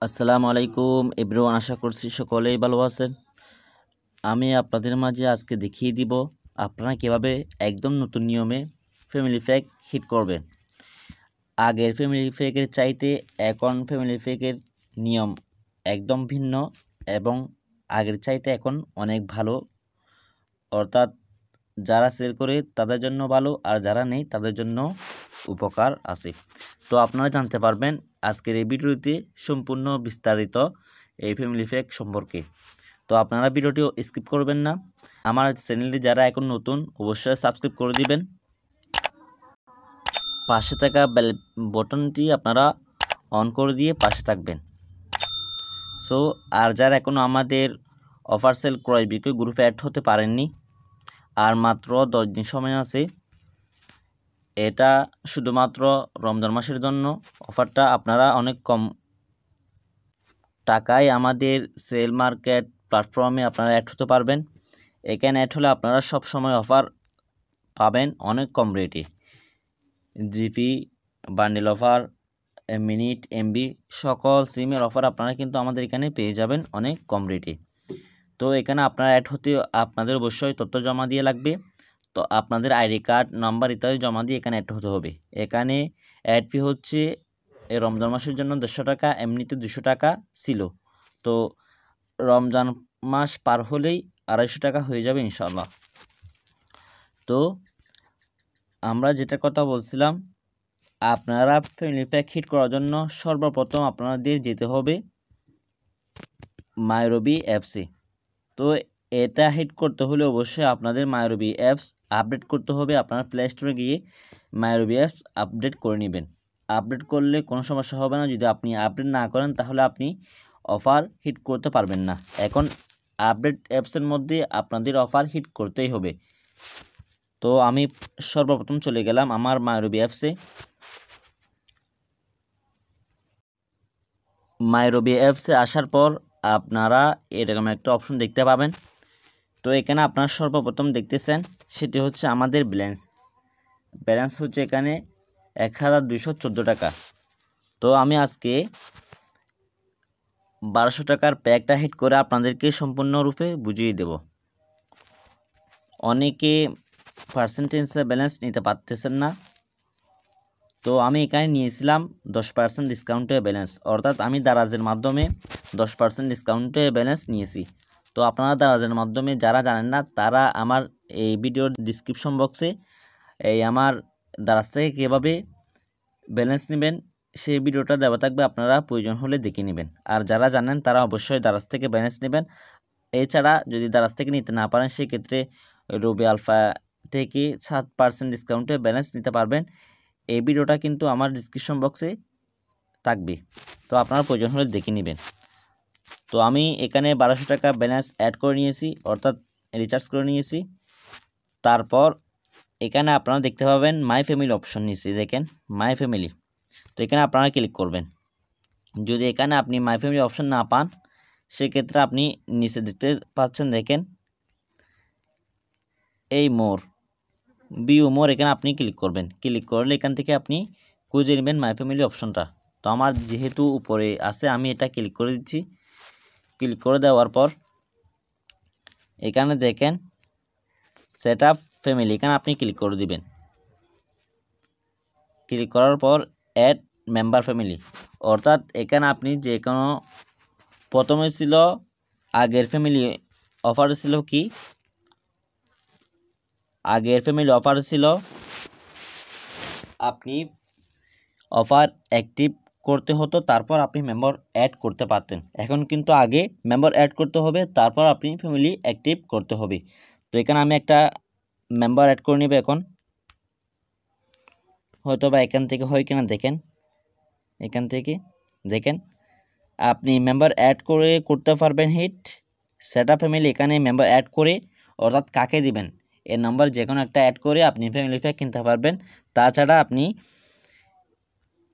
আসসালামু আলাইকুম এভরিওয়ান, আশা করছি সকলেই ভালো আছেন। আমি আপনাদের মাঝে আজকে দেখিয়ে দিব আপনারা কিভাবে একদম নতুন নিয়মে ফ্যামিলি প্যাক হিট করবেন। আগের ফ্যামিলি প্যাকের চাইতে এখন ফ্যামিলি প্যাকের নিয়ম একদম ভিন্ন এবং আগের চাইতে এখন অনেক ভালো, অর্থাৎ যারা সেল করে তাদের জন্য ভালো আর যারা নেই তাদের জন্য উপকার আছে। তো আপনারা জানতে পারবেন আজকের এই ভিডিওতে সম্পূর্ণ বিস্তারিত এই ফ্যামিলি প্যাক সম্পর্কে। তো আপনারা ভিডিওটি স্কিপ করবেন না। আমার চ্যানেলটি যারা এখন নতুন অবশ্যই সাবস্ক্রাইব করে দিবেন। পাশে থাকা বেল বটনটি আপনারা অন করে দিয়ে পাশে থাকবেন। সো আর যারা এখনও আমাদের অফার সেল ক্রয় বিক্রয় গ্রুপে অ্যাড হতে পারেননি, আর মাত্র 10 দিন সময় আছে। এটা শুধুমাত্র রমজান মাসের জন্য অফারটা। আপনারা অনেক কম টাকায় আমাদের সেল মার্কেট প্ল্যাটফর্মে আপনারা অ্যাড হতে পারবেন। এখানে অ্যাড হলে আপনারা সব সময় অফার পাবেন অনেক কম রেটে। GP, bundle offer, minute, MB সকল সিমের অফার আপনারা কিন্তু আমাদের এখানে পেয়ে যাবেন অনেক কম রেটে। তো এখানে আপনারা অ্যাড হতে আপনাদের অবশ্যই তথ্য জমা দিয়ে লাগবে। তো আপনাদের আইডি কার্ড, নাম্বার ইত্যাদি জমা দিয়ে এখানে অ্যাড হতে হবে। এখানে অ্যাড ফি হচ্ছে রমজান মাসের জন্য 150 টাকা, এমনিতে 200 টাকা ছিল। তো রমজান মাস পার হলেই 250 টাকা হয়ে যাবে ইনশাল্লাহ। তো আমরা যেটা কথা বলছিলাম, আপনারা ফ্যামিলি প্যাক হিট করার জন্য সর্বপ্রথম আপনাদের যেতে হবে মাইরবি অ্যাপসে। তো এটা হিট করতে হলে অবশ্যই আপনাদের মাইরবি অ্যাপস আপডেট করতে হবে। আপনারা প্লে স্টোরে গিয়ে মাইরবি অ্যাপস আপডেট করে নেবেন। আপডেট করলে কোনো সমস্যা হবে না। যদি আপনি আপডেট না করেন তাহলে আপনি অফার হিট করতে পারবেন না। এখন আপডেট অ্যাপসের মধ্যে আপনাদের অফার হিট করতেই হবে। তো আমি সর্বপ্রথম চলে গেলাম আমার মাইরবি অ্যাপসে। মাইরবি অ্যাপসে আসার পর আপনারা এরকম একটা অপশন দেখতে পাবেন। তো এখানে আপনারা সর্বপ্রথম দেখতেছেন সেটি হচ্ছে আমাদের ব্যালেন্স হচ্ছে এখানে 1214 টাকা। তো আমি আজকে 1200 টাকার প্যাকটা হিট করে আপনাদেরকে সম্পূর্ণরূপে বুঝিয়ে দেব। অনেকে পার্সেন্টেজে ব্যালেন্স নিতে পারতেছেন না। তো আমি এখানে নিয়েছিলাম 10% ডিসকাউন্টে ব্যালেন্স, অর্থাৎ আমি দারাজের মাধ্যমে 10% ডিসকাউন্টে ব্যালেন্স নিয়েছি। তো আপনারা দারাজের মাধ্যমে যারা জানেন না তারা আমার এই ভিডিওর ডিসক্রিপশন বক্সে আমার দারাজ থেকে কীভাবে ব্যালেন্স নেবেন সেই ভিডিওটা দেওয়া থাকবে, আপনারা প্রয়োজন হলে দেখে নেবেন। আর যারা জানেন তারা অবশ্যই দারাজ থেকে ব্যালেন্স নেবেন। এছাড়া যদি দারাজ থেকে নিতে না পারেন সেক্ষেত্রে রবি আলফা থেকে 7% ডিসকাউন্টে ব্যালেন্স নিতে পারবেন। এই ভিডিওটা কিন্তু আমার ডিসক্রিপশন বক্সে থাকবে, তো আপনারা প্রয়োজন হলে দেখে নেবেন। তো আমি এখানে 1200 টাকা ব্যালেন্স অ্যাড করে নিয়েছি, অর্থাৎ রিচার্জ করে নিয়েছি। তারপর এখানে আপনারা দেখতে পাবেন মাই ফ্যামিলি অপশন নিয়েছি, দেখেন মাই ফ্যামিলি। তো এখানে আপনারা ক্লিক করবেন। যদি এখানে আপনি মাই ফ্যামিলি অপশন না পান সেক্ষেত্রে আপনি নিচে দেখতে পাচ্ছেন, দেখেন এই মোর এখানে আপনি ক্লিক করবেন। ক্লিক করলে এখান থেকে আপনি খুঁজে নেবেন মাই ফ্যামিলি অপশনটা। তো আমার যেহেতু উপরে আছে আমি এটা ক্লিক করে দিচ্ছি। ক্লিক করে দেওয়ার পর এখানে দেখেন সেট আপ ফ্যামিলি, এখানে আপনি ক্লিক করে দিবেন। ক্লিক করার পর অ্যাড মেম্বার ফ্যামিলি, অর্থাৎ এখানে আপনি যে কোনো প্রথমে ছিল আগের ফ্যামিলি অফার ছিল কি, আগের ফ্যামিলি অফার ছিল আপনি অফার অ্যাক্টিভ করতে হতো, তারপর আপনি মেম্বার অ্যাড করতে পারতেন। এখন কিন্তু আগে মেম্বার অ্যাড করতে হবে, তারপর আপনি ফ্যামিলি অ্যাক্টিভ করতে হবে। তো এখানে আমি একটা মেম্বার অ্যাড করে নেব। এখন হয়তো বা এখান থেকে হয় কিনা দেখেন, এখান থেকে দেখেন আপনি মেম্বার অ্যাড করে করতে পারবেন হিট। সেট আপ ফ্যামিলি, এখানে মেম্বার অ্যাড করে অর্থাৎ কাকে দিবেন এর নাম্বার যে কোনো একটা অ্যাড করে আপনি ফ্যামিলি প্যাক কিনতে পারবেন। তাছাড়া আপনি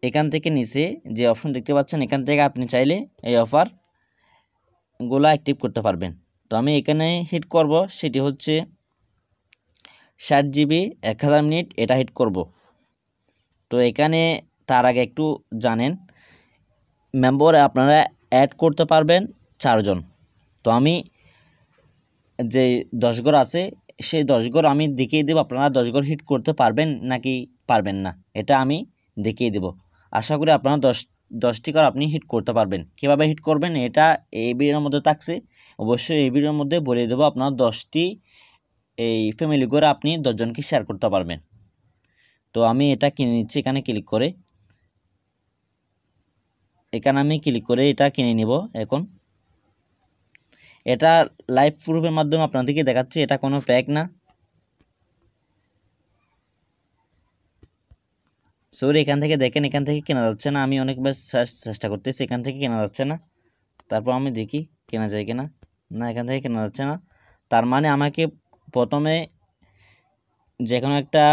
এখান থেকে নিচে যে অপশন দেখতে পাচ্ছেন এখান থেকে আপনি চাইলে এই অফারগুলো অ্যাক্টিভ করতে পারবেন। তো আমি এখানে হিট করব, সেটি হচ্ছে 60 জিবি 1000 মিনিট, এটা হিট করব। তো এখানে তার আগে একটু জানেন মেম্বার আপনারা অ্যাড করতে পারবেন 4 জন। তো আমি যে 10 ঘর আছে সেই 10 ঘর আমি দেখিয়ে দেব, আপনারা 10 ঘর হিট করতে পারবেন নাকি পারবেন না, এটা আমি দেখিয়ে দেব। আশা করি আপনারা 10টি ঘর আপনি হিট করতে পারবেন। কীভাবে হিট করবেন এটা এই ভিডিওর মধ্যে থাকছে, অবশ্যই এই ভিডিওর মধ্যে বলে দেবো। আপনারা 10টি এই ফ্যামিলি ঘর আপনি 10 জনকে শেয়ার করতে পারবেন। তো আমি এটা কিনে নিচ্ছি, এখানে ক্লিক করে, এখানে আমি ক্লিক করে এটা কিনে নিব। এখন এটা লাইভ প্রুফের মাধ্যমে আপনাদেরকে দেখাচ্ছি, এটা কোনো প্যাক না। সরি, এখান থেকে দেখেন, এখান থেকে কেনা যাচ্ছে না। আমি অনেকবার চেষ্টা করতেছি, এখান থেকে কেনা যাচ্ছে না। তারপর আমি দেখি কেনা যায় কিনা, না এখান থেকে কেনা যাচ্ছে না। তার মানে আমাকে প্রথমে যে কোনো একটা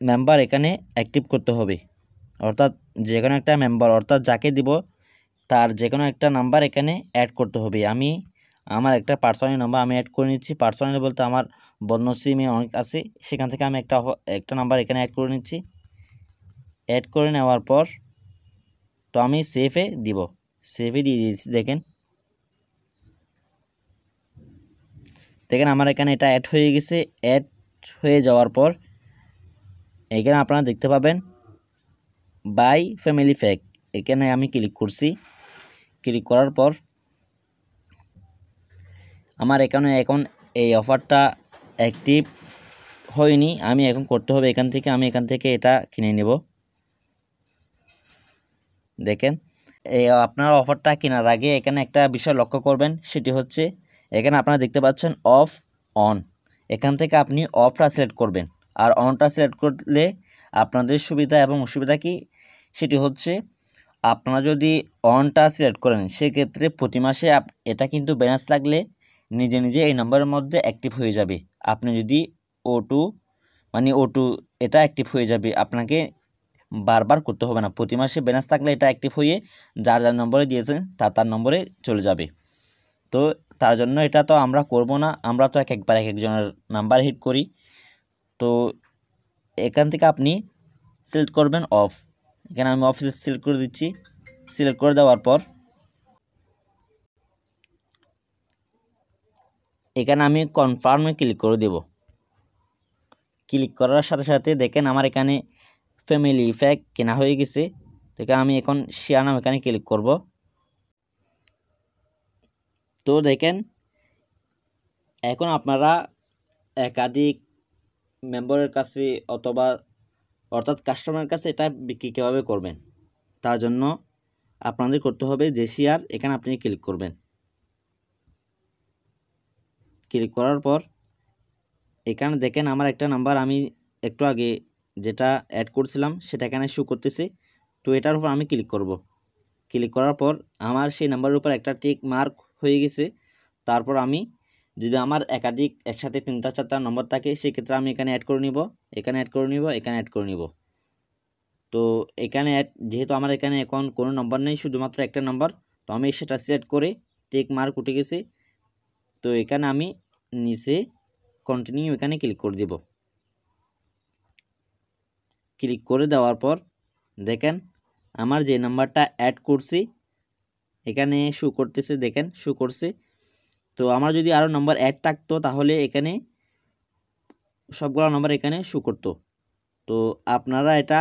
মেম্বার এখানে অ্যাক্টিভ করতে হবে, অর্থাৎ যে কোনো একটা মেম্বার, অর্থাৎ যাকে দিব তার যে কোনো একটা নাম্বার এখানে অ্যাড করতে হবে। আমি আমার একটা পার্সোনাল নাম্বার আমি অ্যাড করে নিচ্ছি। পার্সোনাল বলতে আমার বন্ধ সিমে অনেক আছে, সেখান থেকে আমি একটা নাম্বার এখানে অ্যাড করে নিচ্ছি। অ্যাড করে নেওয়ার পর তো আমি সেভে দিব, সেভে দিয়ে দিয়েছি। দেখেন আমার এখানে এটা অ্যাড হয়ে গেছে। অ্যাড হয়ে যাওয়ার পর এখানে আপনারা দেখতে পাবেন বাই ফ্যামিলি প্যাক, এখানে আমি ক্লিক করছি। ক্লিক করার পর আমার এখানে এখন এই অফারটা অ্যাক্টিভ হয়নি, আমি এখন করতে হবে এখান থেকে। আমি এখান থেকে এটা কিনে নেব। দেখেন আপনার অফারটা কেনার আগে এখানে একটা বিষয় লক্ষ্য করবেন, সেটি হচ্ছে এখানে আপনারা দেখতে পাচ্ছেন অফ অন। এখান থেকে আপনি অফটা সিলেক্ট করবেন, আর অনটা সিলেক্ট করলে আপনাদের সুবিধা এবং অসুবিধা কি সেটি হচ্ছে, আপনারা যদি অনটা সিলেক্ট করেন সেক্ষেত্রে প্রতি মাসে এটা কিন্তু ব্যালেন্স লাগলে নিজে নিজে এই নাম্বারের মধ্যে অ্যাক্টিভ হয়ে যাবে। আপনি যদি O2 এটা অ্যাক্টিভ হয়ে যাবে, আপনাকে বারবার করতে হবে না। প্রতি মাসে ব্যালেন্স থাকলে এটা অ্যাক্টিভ হয়ে যার যার নম্বরে দিয়েছেন তার নম্বরে চলে যাবে। তো তার জন্য এটা তো আমরা করব না, আমরা তো একবার এক একজনের নাম্বার হিট করি। তো এখান থেকে আপনি সিলেক্ট করবেন অফ। এখানে আমি অফ সিলেক্ট করে দিচ্ছি। সিলেক্ট করে দেওয়ার পর এখানে আমি কনফার্মে ক্লিক করে দেব। ক্লিক করার সাথে সাথে দেখেন আমার এখানে ফ্যামিলি প্যাক কেনা হয়ে গেছে। তো আমি এখন শেয়ার নাম এখানে ক্লিক করব। তো দেখেন এখন আপনারা একাধিক মেম্বারের কাছে অর্থাৎ কাস্টমারের কাছে এটা বিক্রি কীভাবে করবেন, তার জন্য আপনাদের করতে হবে যে শেয়ার, এখানে আপনি ক্লিক করবেন। ক্লিক করার পর এখানে দেখেন আমার একটা নাম্বার আমি একটু আগে যেটা অ্যাড করছিলাম সেটা এখানে শো করতেছে। তো এটার উপর আমি ক্লিক করব। ক্লিক করার পর আমার সেই নাম্বারের উপর একটা টিক মার্ক হয়ে গেছে। তারপর আমি যদি আমার একাধিক একসাথে 3টা 4টা নম্বর থাকে সেক্ষেত্রে আমি এখানে অ্যাড করে নিব, এখানে অ্যাড করে নিব, এখানে অ্যাড করে নিব। তো এখানে যেহেতু আমার এখানে এখন কোনো নম্বর নেই, শুধুমাত্র একটা নাম্বার, তো আমি সেটা সিলেক্ট করে টিক মার্ক উঠে গেছে। তো এখানে আমি নিচে কন্টিনিউ এখানে ক্লিক করে দেব। ক্লিক করে দেওয়ার পর দেখেন আমার যে নাম্বারটা অ্যাড করছি এখানে শো করতেছে, দেখেন শো করছে। তো আমার যদি আরও নাম্বার অ্যাড থাকতো তাহলে এখানে সবগুলো নাম্বার এখানে শো করতো। তো আপনারা এটা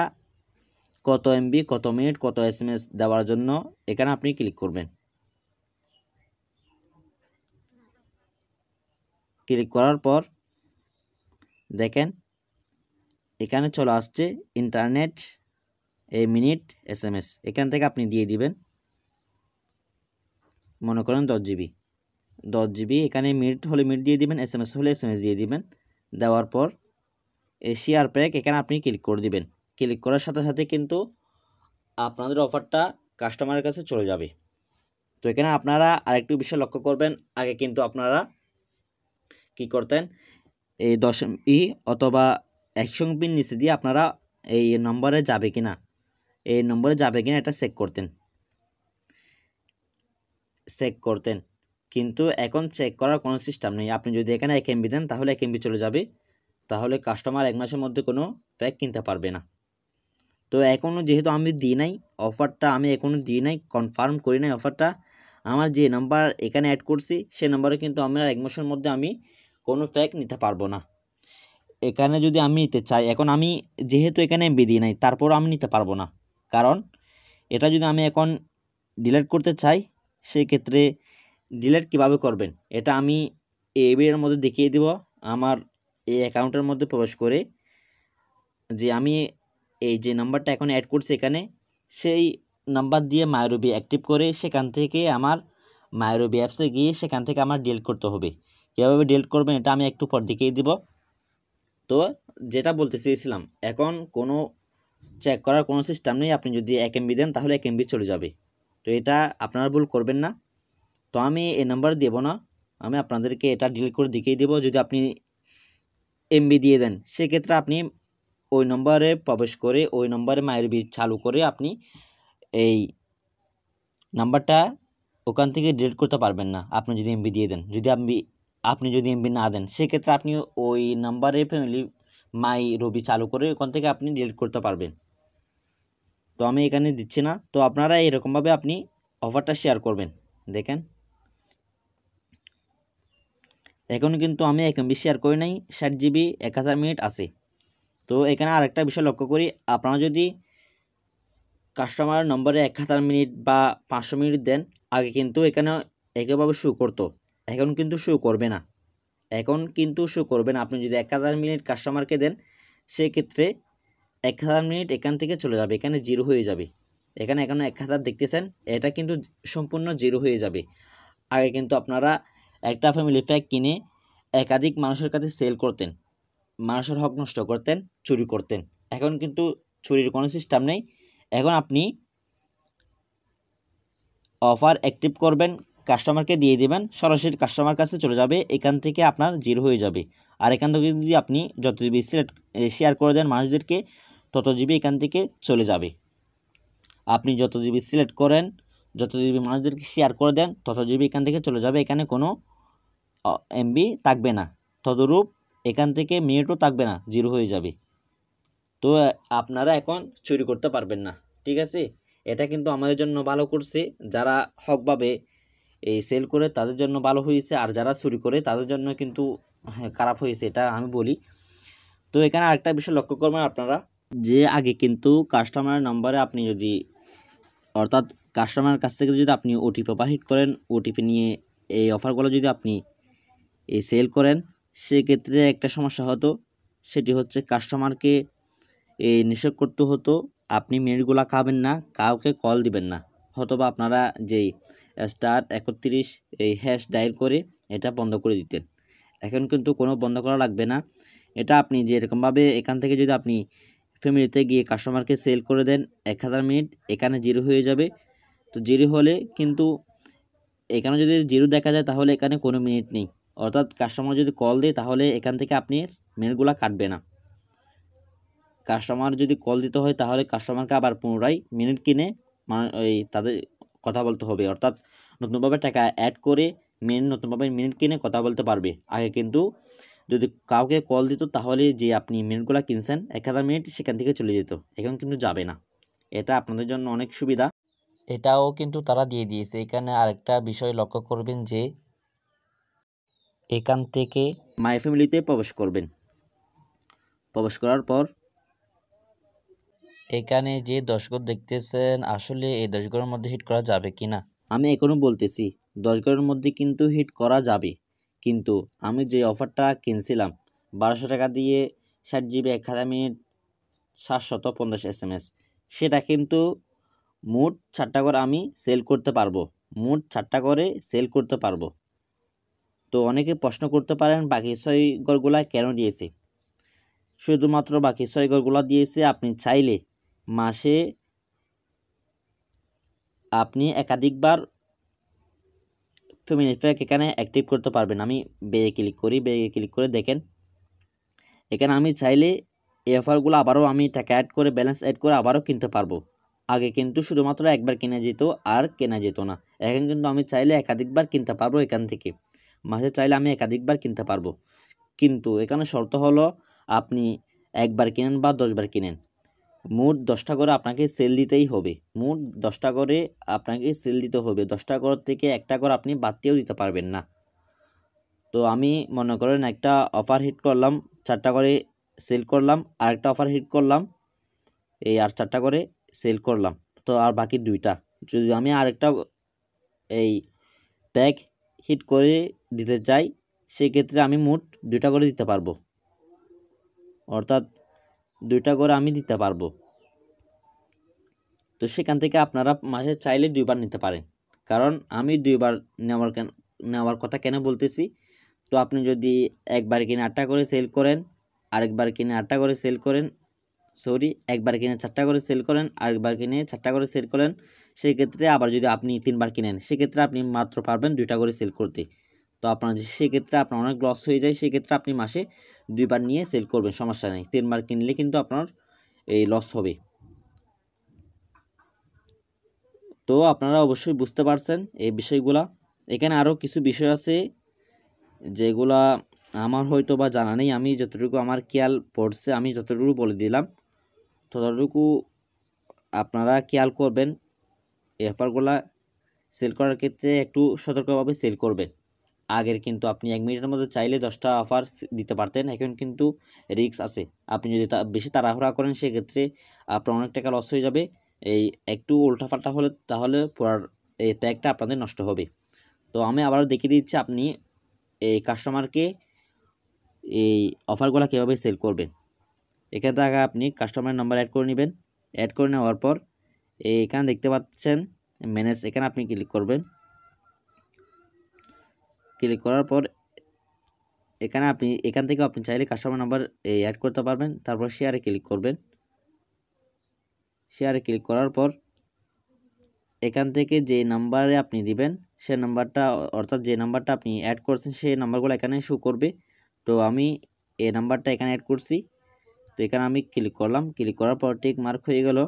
কত MB, কত মিনিট, কত SMS দেওয়ার জন্য এখানে আপনি ক্লিক করবেন। ক্লিক করার পর দেখেন এখানে চলে আসছে ইন্টারনেট, এই মিনিট, SMS, এখান থেকে আপনি দিয়ে দিবেন। মনে করেন 10 GB এখানে মিনিট হলে মিনিট দিয়ে দিবেন, SMS হলে SMS দিয়ে দিবেন। দেওয়ার পর এই শেয়ার প্যাক এখানে আপনি ক্লিক করে দিবেন। ক্লিক করার সাথে সাথে কিন্তু আপনাদের অফারটা কাস্টমারের কাছে চলে যাবে। তো এখানে আপনারা আরেকটু বিষয় লক্ষ্য করবেন, আগে কিন্তু আপনারা কি করতেন, এই 10 অথবা 100 পিন নিচে দিয়ে আপনারা এই নম্বরে যাবে কিনা এটা চেক করতেন। কিন্তু এখন চেক করার কোনো সিস্টেম নেই। আপনি যদি এখানে 1 MB দেন তাহলে 1 MB চলে যাবে, তাহলে কাস্টমার 1 মাসের মধ্যে কোনো প্যাক কিনতে পারবে না। তো এখনও যেহেতু আমি দিই নাই অফারটা, আমি এখনও দিই নাই, কনফার্ম করি নাই অফারটা। আমার যে নাম্বার এখানে অ্যাড করছি সে নাম্বারে কিন্তু আমরা 1 মাসের মধ্যে আমি কোনো প্যাক নিতে পারবো না। এখানে যদি আমি নিতে চাই, এখন আমি যেহেতু এখানে এমবি দিই নাই তারপর আমি নিতে পারবো না, কারণ এটা যদি আমি এখন ডিলিট করতে চাই সেক্ষেত্রে ডিলিট কিভাবে করবেন এটা আমি এই ভিডিওর মধ্যে দেখিয়ে দেব। আমার এই অ্যাকাউন্টের মধ্যে প্রবেশ করে যে আমি এই যে নাম্বারটা এখন অ্যাড করছি এখানে, সেই নাম্বার দিয়ে মাইরবি অ্যাক্টিভ করে সেখান থেকে আমার মাইরবি অ্যাপসে গিয়ে সেখান থেকে আমার ডিলিট করতে হবে। কীভাবে ডিলিট করবেন এটা আমি একটু পর দেখিয়ে দিব। তো যেটা বলতে চেয়েছিলাম, এখন কোনো চেক করার কোনো সিস্টেম নেই, আপনি যদি 1 MB দেন তাহলে 1 MB চলে যাবে। তো এটা আপনারা ভুল করবেন না। তো আমি এই নাম্বার দেব না, আমি আপনাদেরকে এটা ডিলিট করে দেখিয়ে দেব। যদি আপনি এমবি দিয়ে দেন সেক্ষেত্রে আপনি ওই নম্বরে প্রবেশ করে ওই নম্বরে মাইরবি চালু করে আপনি এই নাম্বারটা ওখান থেকে ডিলিট করতে পারবেন না, আপনি যদি এমবি দিয়ে দেন। আপনি যদি এমবি না দেন সেক্ষেত্রে আপনি ওই নাম্বারে ফ্যামিলি মাই রবি চালু করে ওখান থেকে আপনি ডিলিট করতে পারবেন। তো আমি এখানে দিচ্ছি না। তো আপনারা এরকমভাবে আপনি অফারটা শেয়ার করবেন। দেখেন এখন কিন্তু আমি 1 MB শেয়ার করি নাই, 60 GB 1000 মিনিট আছে। তো এখানে আরেকটা বিষয় লক্ষ্য করি, আপনারা যদি কাস্টমার নম্বরে 1000 মিনিট বা 500 মিনিট দেন, আগে কিন্তু এখানে একইভাবে শো করতো, এখন কিন্তু শো করবে না। আপনি যদি 1000 মিনিট কাস্টমারকে দেন সেক্ষেত্রে 1000 মিনিট এখান থেকে চলে যাবে, এখানে জিরো হয়ে যাবে। এখানে 1000 দেখতেছেন, এটা কিন্তু সম্পূর্ণ জিরো হয়ে যাবে। আগে কিন্তু আপনারা একটা ফ্যামিলি প্যাক কিনে একাধিক মানুষের কাছে সেল করতেন, মানুষের হক নষ্ট করতেন, চুরি করতেন। এখন কিন্তু চুরির কোনো সিস্টেম নেই। এখন আপনি অফার অ্যাক্টিভ করবেন, কাস্টমারকে দিয়ে দেবেন, সরাসরি কাস্টমার কাছে চলে যাবে, এখান থেকে আপনার জিরো হয়ে যাবে। আর এখান থেকে যদি আপনি যত জিবি শেয়ার করে দেন মানুষদেরকে, তত জিবি এখান থেকে চলে যাবে। আপনি যত জিবি সিলেক্ট করেন, যত জিবি মানুষদেরকে শেয়ার করে দেন, তত জিবি এখান থেকে চলে যাবে, এখানে কোনো এমবি থাকবে না। তদরূপ এখান থেকে মিনিটও থাকবে না, জিরো হয়ে যাবে। তো আপনারা এখন চুরি করতে পারবেন না, ঠিক আছে। এটা কিন্তু আমাদের জন্য ভালো করছে, যারা হকভাবে এই সেল করে তাদের জন্য ভালো হয়েছে, আর যারা চুরি করে তাদের জন্য কিন্তু খারাপ হয়েছে, এটা আমি বলি। তো এখানে আরেকটা বিষয় লক্ষ্য করবেন আপনারা, যে আগে কিন্তু কাস্টমার নাম্বারে আপনি যদি, অর্থাৎ কাস্টমারের কাছ থেকে যদি আপনি ওটিপি প্রবাহিত করেন, ওটিপি নিয়ে এই অফারগুলো যদি আপনি এই সেল করেন, সেক্ষেত্রে একটা সমস্যা হতো, সেটি হচ্ছে কাস্টমারকে এই নিষেধ করতে হতো আপনি মিনিটগুলো খাবেন না, কাউকে কল দিবেন না, অথবা আপনারা যেই *31 এই হ্যাশ ডায়াল করে এটা বন্ধ করে দিতেন। এখন কিন্তু কোনো বন্ধ করা লাগবে না। এটা আপনি যে এরকমভাবে এখান থেকে যদি আপনি ফ্যামিলিতে গিয়ে কাস্টমারকে সেল করে দেন 1000 মিনিট, এখানে জিরো হয়ে যাবে। তো জিরো হলে কিন্তু এখানে যদি জিরো দেখা যায় তাহলে এখানে কোনো মিনিট নেই, অর্থাৎ কাস্টমার যদি কল দেয় তাহলে এখান থেকে আপনি মিনিটগুলো কাটবে না। কাস্টমার যদি কল দিতে হয় তাহলে কাস্টমারকে আবার পুনরায় মিনিট কিনে এই তাদের কথা বলতে হবে, অর্থাৎ নতুনভাবে টাকা অ্যাড করে নতুনভাবে মিনিট কিনে কথা বলতে পারবে। আগে কিন্তু যদি কাউকে কল দিত তাহলে যে আপনি মিনিটগুলো কিনছেন 1000 মিনিট সেখান থেকে চলে যেত, এখন কিন্তু যাবে না। এটা আপনাদের জন্য অনেক সুবিধা, এটাও কিন্তু তারা দিয়ে দিয়েছে। এখানে আরেকটা বিষয় লক্ষ্য করবেন যে এখান থেকে মাই ফ্যামিলিতে প্রবেশ করবেন, প্রবেশ করার পর এখানে যে দশঘর দেখতেছেন, আসলে এই 10 ঘরের মধ্যে হিট করা যাবে কি না, আমি এখনও বলতেছি 10 ঘরের মধ্যে কিন্তু হিট করা যাবে। কিন্তু আমি যে অফারটা কিনছিলাম 1200 টাকা দিয়ে 60 GB 1000 মিনিট 750 SMS, সেটা কিন্তু মোট 4টা করে আমি সেল করতে পারবো, মোট 4টা করে সেল করতে পারবো। তো অনেকে প্রশ্ন করতে পারেন বাকি 6 ঘরগুলা কেন দিয়েছে। শুধুমাত্র বাকি 6 ঘরগুলা দিয়েছে আপনি চাইলে মাসে আপনি একাধিকবার ফ্যামিলি প্যাক এখানে অ্যাক্টিভ করতে পারবেন। আমি বেগে ক্লিক করি, বেগে ক্লিক করে দেখেন এখানে আমি চাইলে এই অফারগুলো আবারও আমি টাকা অ্যাড করে ব্যালেন্স অ্যাড করে আবারও কিনতে পারবো। আগে কিন্তু শুধুমাত্র একবার কেনা যেত আর কেনা যেত না, এখন কিন্তু আমি চাইলে একাধিকবার কিনতে পারবো। এখান থেকে মাসে চাইলে আমি একাধিকবার কিনতে পারবো, কিন্তু এখানে শর্ত হলো আপনি একবার কিনেন বা 10 বার কিনেন। মোট 10টা করে আপনাকে সেল দিতেই হবে, মোট 10টা করে আপনাকে সেল দিতে হবে। 10টা ঘর থেকে একটা ঘর আপনি বাদ দিয়েও দিতে পারবেন না। তো আমি মনে করেন একটা অফার হিট করলাম, 4টা করে সেল করলাম, আরেকটা অফার হিট করলাম, এই আর 4টা করে সেল করলাম, তো আর বাকি 2টা। যদি আমি আরেকটা এই প্যাক হিট করে দিতে চাই, সেক্ষেত্রে আমি মোট 2টা করে দিতে পারবো, অর্থাৎ 2টা করে আমি দিতে পারবো। তো সেখান থেকে আপনারা মাসে চাইলে 2বার নিতে পারেন, কারণ আমি 2বার নেওয়ার কথা কেন বলতেছি। তো আপনি যদি একবার কিনে 8টা করে সেল করেন, আরেকবার কিনে 8টা করে সেল করেন, একবার কিনে 4টা করে সেল করেন, আরেকবার কিনে 4টা করে সেল করেন, সেক্ষেত্রে আবার যদি আপনি 3বার কিনেন, সেক্ষেত্রে আপনি মাত্র পারবেন 2টা করে সেল করতে। তো আপনার সেক্ষেত্রে আপনার অনেক লস হয়ে যায়, সেক্ষেত্রে আপনি মাসে 2বার নিয়ে সেল করবেন, সমস্যা নেই। 3বার কিনলে কিন্তু আপনার এই লস হবে। তো আপনারা অবশ্যই বুঝতে পারছেন এই বিষয়গুলা। এখানে আরও কিছু বিষয় আছে যেগুলা আমার হয়তো বা জানা নেই, আমি যতটুকু আমার খেয়াল পড়ছে আমি যতটুকু বলে দিলাম, ততটুকু আপনারা খেয়াল করবেন। এই অফারগুলা সেল করার ক্ষেত্রে একটু সতর্কভাবে সেল করবেন। আগের কিন্তু আপনি 1 মিনিটের মধ্যে চাইলে 10টা অফার দিতে পারতেন, এখন কিন্তু রিস্ক আছে। আপনি যদি বেশি তাড়াহুড়া করেন, সেক্ষেত্রে আপনার অনেক টাকা লস হয়ে যাবে। এই একটু উল্টাপাল্টা হলে তাহলে পুরো এই প্যাকটা আপনাদের নষ্ট হবে। তো আমি আবারও দেখিয়ে দিচ্ছি আপনি এই কাস্টমারকে এই অফারগুলো কীভাবে সেল করবেন। এখান থেকে আপনি কাস্টমার নাম্বার অ্যাড করে নেবেন। অ্যাড করে নেওয়ার পর এখানে দেখতে পাচ্ছেন ম্যানেজ, এখানে আপনি ক্লিক করবেন। ক্লিক করার পর এখান থেকে আপনি চাইলে কাস্টমার নাম্বার অ্যাড করতে পারবেন। তারপর শেয়ারে ক্লিক করবেন। শেয়ারে ক্লিক করার পর এখান থেকে যে নাম্বারে আপনি দিবেন সে নাম্বারটা, অর্থাৎ যে নাম্বারটা আপনি অ্যাড করছেন সেই নাম্বারগুলো এখানে শো করবে। তো আমি এই নাম্বারটা এখানে অ্যাড করছি, তো এখানে আমি ক্লিক করলাম। ক্লিক করার পর টিক মার্ক হয়ে গেল।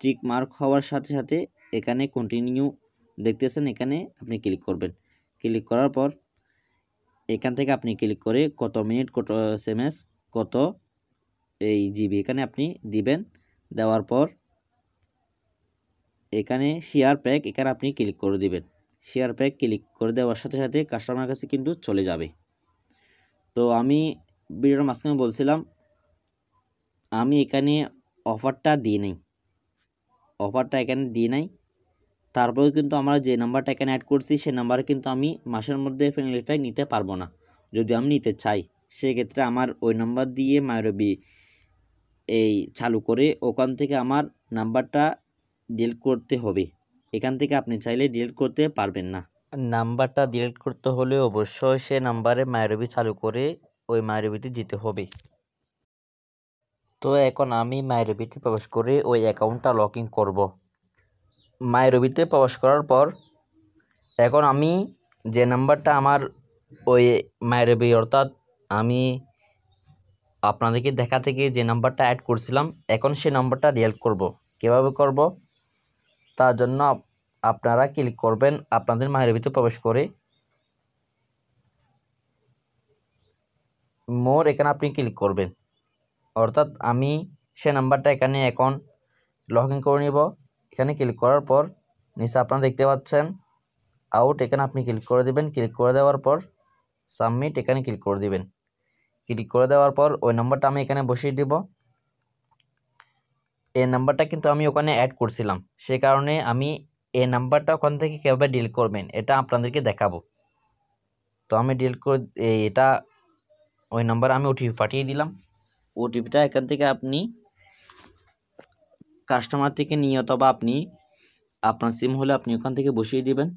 টিক মার্ক হওয়ার সাথে সাথে এখানে কন্টিনিউ দেখতেছেন, এখানে আপনি ক্লিক করবেন। ক্লিক করার পর এখান থেকে আপনি ক্লিক করে কত মিনিট, কত SMS, কত এই জিবি এখানে আপনি দিবেন। দেওয়ার পর এখানে শেয়ার প্যাক, এখানে আপনি ক্লিক করে দিবেন। শেয়ার প্যাক ক্লিক করে দেওয়ার সাথে সাথে কাস্টমারের কাছে কিন্তু চলে যাবে। তো আমি ভিডিওর মাঝখানে বলছিলাম আমি এখানে অফারটা দিই নাই, তারপরেও কিন্তু আমরা যে নাম্বারটা এখানে অ্যাড করছি সেই নাম্বারে কিন্তু আমি মাসের মধ্যে ফ্যামিলি প্যাক নিতে পারবো না। যদি আমি নিতে চাই, সেক্ষেত্রে আমার ওই নাম্বার দিয়ে মাইরবি এই চালু করে ওখান থেকে আমার নাম্বারটা ডিলিট করতে হবে। এখান থেকে আপনি চাইলে ডিলিট করতে পারবেন না। নাম্বারটা ডিলিট করতে হলে অবশ্যই সে নাম্বারে মাইরবি চালু করে ওই মাইরবিতে যেতে হবে। তো এখন আমি মাইরবিতে প্রবেশ করে ওই অ্যাকাউন্টটা লগ ইন করবো। মাইরবিতে প্রবেশ করার পর এখন আমি যে নাম্বারটা আমার ওই মাইরবি, অর্থাৎ আমি আপনাদেরকে দেখা থেকে যে নাম্বারটা অ্যাড করছিলাম, এখন সেই নাম্বারটা ডিলিট করব। কীভাবে করব? তার জন্য আপনারা ক্লিক করবেন আপনাদের মাইরবিতে প্রবেশ করে মোর, এখানে আপনি ক্লিক করবেন। অর্থাৎ আমি সে নাম্বারটা এখানে এখন লগ ইন করে নিব। এখানে ক্লিক করার পর নিচে আপনারা দেখতে পাচ্ছেন আউট, এখানে আপনি ক্লিক করে দিবেন। ক্লিক করে দেওয়ার পর সাবমিট, এখানে ক্লিক করে দিবেন। ক্লিক করে দেওয়ার পর ওই নাম্বারটা আমি এখানে বসিয়ে দিব। এই নাম্বারটা কিন্তু আমি ওখানে অ্যাড করছিলাম, সে কারণে আমি এই নাম্বারটা ওখান থেকে কীভাবে ডিলিট করবেন এটা আপনাদেরকে দেখাবো। তো আমি ডিলিট করে এটা ওই নাম্বারে আমি ওটিপি পাঠিয়ে দিলাম। ওটিপিটা এখান থেকে আপনি কাস্টমার থেকে নিয়ে, অথবা আপনি আপনার সিম হলে আপনি ওখান থেকে বসিয়ে দিবেন।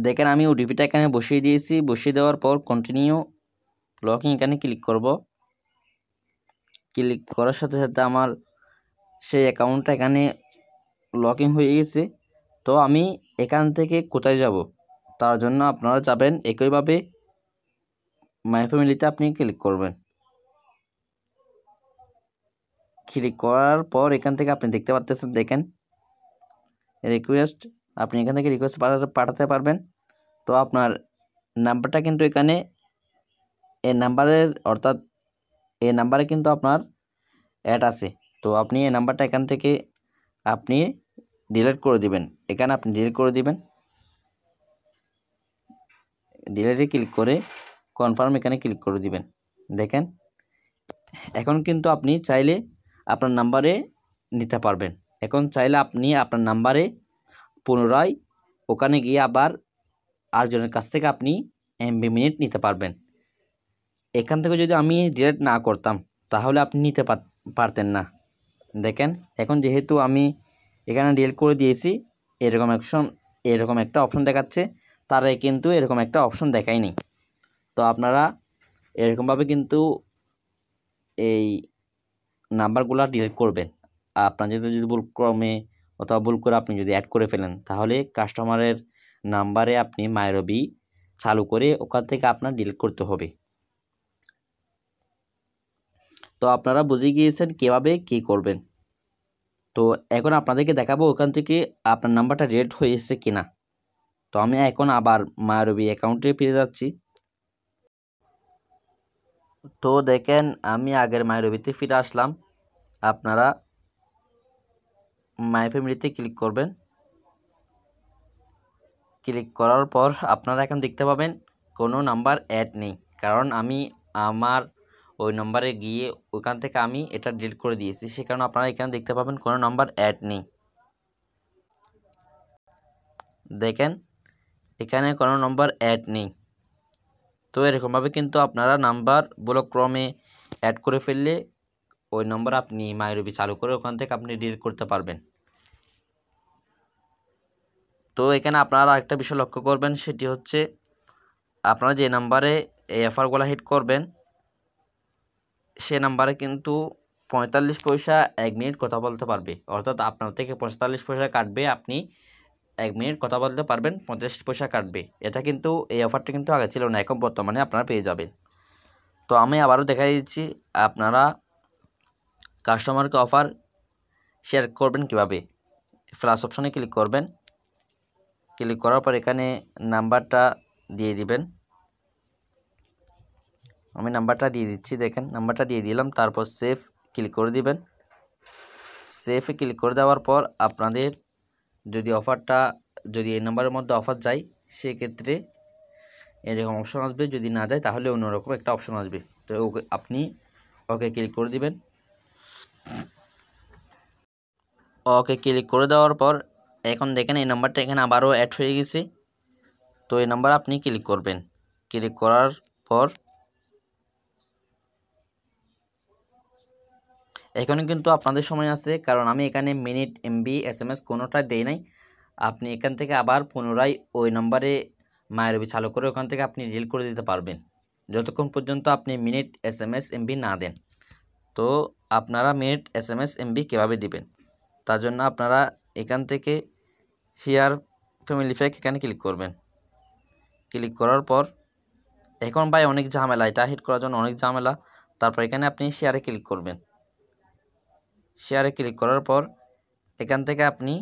দেখেন আমি ওটিপিটা এখানে বসিয়ে দিয়েছি। বসিয়ে দেওয়ার পর কন্টিনিউ লগ ইন এখানে ক্লিক করব। ক্লিক করার সাথে সাথে আমার সেই অ্যাকাউন্টটা এখানে লগ ইন হয়ে গেছে। তো আমি এখান থেকে কোথায় যাব? তার জন্য আপনারা যাবেন একইভাবে মাই ফ্যামিলিতে আপনি ক্লিক করবেন। ক্লিক করার পর এখান থেকে আপনি দেখতে পাচ্ছেন, দেখেন রিকোয়েস্ট, আপনি এখান থেকে রিকোয়েস্ট পাঠাতে পারবেন। তো আপনার নাম্বারটা কিন্তু এখানে এই নাম্বারের, অর্থাৎ এই নাম্বারে কিন্তু আপনার অ্যাড আছে। তো আপনি এই নাম্বারটা এখান থেকে আপনি ডিলিট করে দিবেন। এখানে আপনি ডিলিট করে দিবেন। ডিলিটে ক্লিক করে কনফার্ম এখানে ক্লিক করে দিবেন। দেখেন এখন কিন্তু আপনি চাইলে আপনার নাম্বারে নিতে পারবেন। এখন চাইলে আপনি আপনার নাম্বারে পুনরায় ওখানে গিয়ে আবার আরেকজনের কাছ থেকে আপনি এমবি মিনিট নিতে পারবেন। এখান থেকে যদি আমি ডিলিট না করতাম তাহলে আপনি নিতে পারতেন না। দেখেন এখন যেহেতু আমি এখানে ডিলিট করে দিয়েছি, এরকম একটা অপশন দেখাচ্ছে, তারা কিন্তু এরকম একটা অপশন দেখায়নি। তো আপনারা এরকমভাবে কিন্তু এই নাম্বারগুলো ডিলিট করবেন। আপনার যদি ভুলক্রমে অথবা ভুল করে আপনি যদি অ্যাড করে ফেলেন, তাহলে কাস্টমারের নাম্বারে আপনি মাইরবি চালু করে ওখান থেকে আপনার ডিলিট করতে হবে। তো আপনারা বুঝে গিয়েছেন কীভাবে কী করবেন। তো এখন আপনাদেরকে দেখাবো ওখান থেকে আপনার নাম্বারটা ডিলিট হয়েছে কিনা। তো আমি এখন আবার মাইরবি অ্যাকাউন্টে ফিরে যাচ্ছি। তো দেখেন আমি আগের মাইরবিতে ফিরে আসলাম। আপনারা মাই ফ্যামিলিতে ক্লিক করবেন। ক্লিক করার পর আপনারা এখন দেখতে পাবেন কোনো নাম্বার অ্যাড নেই, কারণ আমি আমার ওই নম্বরে গিয়ে ওখান থেকে আমি এটা ডিলিট করে দিয়েছি। সে কারণে আপনারা এখানে দেখতে পাবেন কোনো নাম্বার অ্যাড নেই। দেখেন এখানে কোনো নম্বর অ্যাড নেই। তো এরকমভাবে কিন্তু আপনারা নাম্বার ব্লকক্রমে অ্যাড করে ফেললে ওই নম্বর আপনি মাইরবি চালু করে ওখান থেকে আপনি ডিলিট করতে পারবেন। তো এখানে আপনারা আরেকটা বিষয় লক্ষ্য করবেন, সেটি হচ্ছে আপনারা যে নাম্বারে এই অফারগুলো হিট করবেন সে নাম্বারে কিন্তু 45 পয়সা 1 মিনিট কথা বলতে পারবে। অর্থাৎ আপনার থেকে 45 পয়সা কাটবে, আপনি 1 মিনিট কথা বলতে পারবেন, 50 পয়সা কাটবে। এটা কিন্তু এই অফারটা কিন্তু আগে ছিল না, এখন বর্তমানে আপনারা পেয়ে যাবেন। তো আমি আবারও দেখাই দিচ্ছি আপনারা কাস্টমারকে অফার শেয়ার করবেন কিভাবে। প্লাস অপশনে ক্লিক করবেন। ক্লিক করার পর এখানে নাম্বারটা দিয়ে দিবেন। আমি নাম্বারটা দিয়ে দিচ্ছি। দেখেন নাম্বারটা দিয়ে দিলাম। তারপর সেভ ক্লিক করে দিবেন। সেভে ক্লিক করে দেওয়ার পর আপনাদের যদি এই নাম্বারের মধ্যে অফার যায় সেক্ষেত্রে এরকম অপশন আসবে, যদি না যায় তাহলে অন্যরকম একটা অপশন আসবে। তো আপনি ওকে ক্লিক করে দিবেন। ওকে ক্লিক করে দেওয়ার পর এখন দেখেন এই নাম্বারটা এখানে আবারও অ্যাড হয়ে গেছে। তো এই নাম্বার আপনি ক্লিক করবেন। ক্লিক করার পর এখানে কিন্তু আপনাদের সময় আছে, কারণ আমি এখানে মিনিট, এমবি, SMS কোনোটা দেই নাই। আপনি এখান থেকে আবার পুনরায় ওই নম্বরে মাইরবি চালু করে ওখান থেকে আপনি ডিলিট করে দিতে পারবেন, যতক্ষণ পর্যন্ত আপনি মিনিট, SMS, MB না দেন। তো আপনারা মিনিট, SMS, MB কীভাবে দিবেন, তার জন্য আপনারা এখান থেকে শেয়ার ফ্যামিলি প্যাক এখানে ক্লিক করবেন। ক্লিক করার পর এখন ভাই অনেক ঝামেলা, এটা হিট করার জন্য অনেক ঝামেলা। তারপর এখানে আপনি শেয়ারে ক্লিক করবেন। শেয়ারে ক্লিক করার পর এখান থেকে আপনি,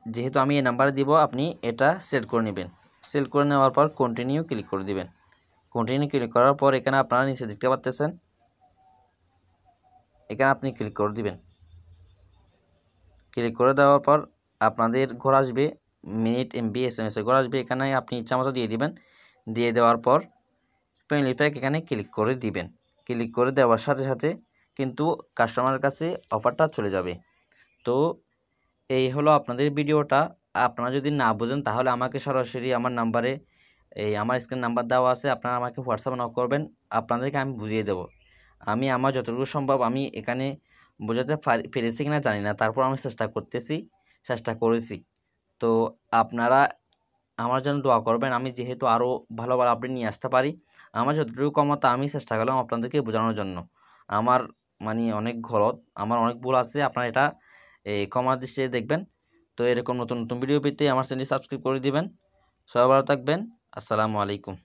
যেহেতু আমি এই নাম্বারে দিব, আপনি এটা সেট করে নেবেন। সেট করে নেওয়ার পর কন্টিনিউ ক্লিক করে দিবেন। কন্টিনিউ ক্লিক করার পর এখানে আপনারা নিচে দেখতে পাচ্ছেন, এখানে আপনি ক্লিক করে দিবেন। ক্লিক করে দেওয়ার পর আপনাদের ঘর আসবে, মিনিট, MB, SMS ঘর আসবে। এখানে আপনি ইচ্ছা মতো দিয়ে দিবেন। দিয়ে দেওয়ার পর ফ্যামিলি প্যাক এখানে ক্লিক করে দিবেন। ক্লিক করে দেওয়ার সাথে সাথে কিন্তু কাস্টমারের কাছে অফারটা চলে যাবে। তো এই হলো আপনাদের ভিডিওটা। আপনারা যদি না বোঝেন তাহলে আমাকে সরাসরি আমার নাম্বারে, আমার স্ক্রিন নাম্বার দেওয়া আছে, আপনারা আমাকে হোয়াটসঅ্যাপে নক করবেন, আপনাদেরকে আমি বুঝিয়ে দেব। আমি আমার যতটুকু সম্ভব আমি এখানে বোঝাতে পেরেছি কিনা জানি না, তারপর আমি চেষ্টা করেছি। তো আপনারা আমার জন্য দোয়া করবেন, আমি যেহেতু আরও ভালো ভালো আপডেট নিয়ে আসতে পারি। আমার যতটুকু ক্ষমতা আমি চেষ্টা করলাম আপনাদেরকে বোঝানোর জন্য। আমার অনেক গলদ, আমার অনেক ভুল আছে, আপনারা এটা ক্ষমার দৃষ্টিতে দেখবেন। তো এরকম নতুন নতুন ভিডিও পেতে আমার চ্যানেলটি সাবস্ক্রাইব করে দিবেন। সবাই ভালো থাকবেন। আসসালামু আলাইকুম।